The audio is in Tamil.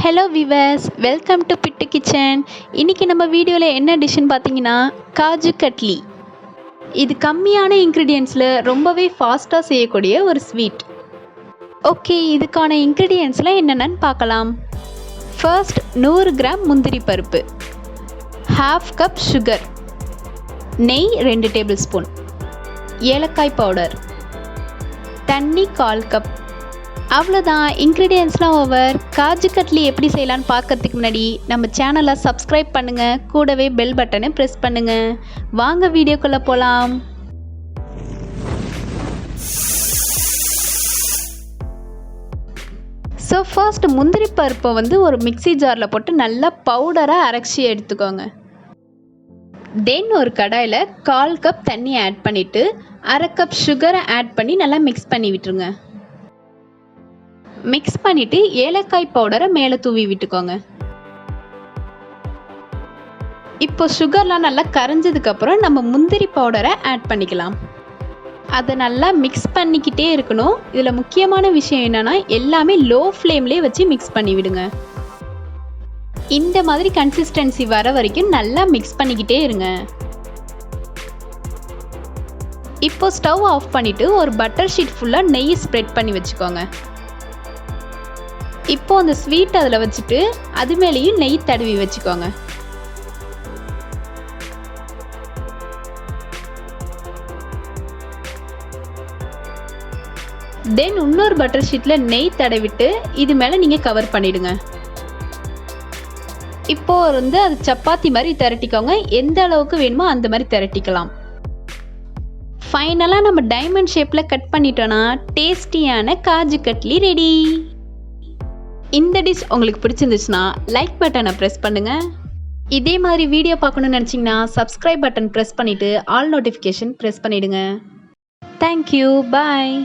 Hello viewers, welcome to bit kitchen. இன்றைக்கி நம்ம வீடியோவில் என்ன டிஷ்ஷுன்னு பார்த்தீங்கன்னா காஜு கட்லி. இது கம்மியான இன்க்ரீடியன்ஸில் ரொம்பவே ஃபாஸ்ட்டாக செய்யக்கூடிய ஒரு ஸ்வீட். ஓகே, இதுக்கான இன்க்ரீடியன்ஸ்லாம் என்னென்னு பார்க்கலாம். ஃபர்ஸ்ட் 100 கிராம் முந்திரி பருப்பு, ½ கப் சுகர், நெய் 2 டேபிள் ஸ்பூன், ஏலக்காய் பவுடர், தண்ணி 1/4 கப். அவ்வளோதான், இன்க்ரீடியன்ஸ்லாம் ஓவர். காஜு கட்லி எப்படி செய்யலான்னு பார்க்கறதுக்கு முன்னாடி நம்ம சேனலை சப்ஸ்கிரைப் பண்ணுங்கள், கூடவே பெல் பட்டனை ப்ரெஸ் பண்ணுங்கள். வாங்க வீடியோக்குள்ளே போகலாம். ஸோ ஃபர்ஸ்ட் முந்திரி பருப்பை ஒரு மிக்ஸி ஜாரில் போட்டு நல்லா பவுடராக அரைச்சி எடுத்துக்கோங்க. தென் ஒரு கடாயில் 1/4 கப் தண்ணி ஆட் பண்ணிவிட்டு ½ கப் சுகரை ஆட் பண்ணி நல்லா மிக்ஸ் பண்ணி விட்டுருங்க. மிக்ஸ் பண்ணிவிட்டு ஏலக்காய் பவுடரை மேலே தூவி விட்டுக்கோங்க. இப்போ சுகர்லாம் நல்லா கரைஞ்சதுக்கப்புறம் நம்ம முந்திரி பவுடரை ஆட் பண்ணிக்கலாம். அதை நல்லா மிக்ஸ் பண்ணிக்கிட்டே இருக்கணும். இதில் முக்கியமான விஷயம் என்னென்னா, எல்லாமே லோ ஃப்ளேம்லேயே வச்சு மிக்ஸ் பண்ணி விடுங்க. இந்த மாதிரி கன்சிஸ்டன்சி வர வரைக்கும் நல்லா மிக்ஸ் பண்ணிக்கிட்டே இருங்க. இப்போ ஸ்டவ் ஆஃப் பண்ணிவிட்டு ஒரு பட்டர் ஷீட் ஃபுல்லாக நெய் ஸ்ப்ரெட் பண்ணி வச்சுக்கோங்க. இப்போ அந்த ஸ்வீட் அதில் வச்சுட்டு அது மேலேயும் நெய் தடவி வச்சுக்கோங்க. தென் இன்னொரு பட்டர் ஷீட்டில் நெய் தடவிட்டு இது மேலே நீங்கள் கவர் பண்ணிவிடுங்க. இப்போ அது சப்பாத்தி மாதிரி திரட்டிக்கோங்க. எந்த அளவுக்கு வேணுமோ அந்த மாதிரி திரட்டிக்கலாம். ஃபைனலாக நம்ம டைமண்ட் ஷேப்பில் கட் பண்ணிட்டோன்னா டேஸ்டியான காஜு கட்லி ரெடி. இந்த டிஷ் உங்களுக்கு பிடிச்சிருந்துச்சுன்னா லைக் பட்டனை ப்ரெஸ் பண்ணுங்கள். இதே மாதிரி வீடியோ பார்க்கணுன்னு நினச்சிங்கன்னா சப்ஸ்கிரைப் பட்டன் ப்ரெஸ் பண்ணிவிட்டு ஆல் நோட்டிஃபிகேஷன் ப்ரெஸ் பண்ணிவிடுங்க. தேங்க்யூ, பாய்.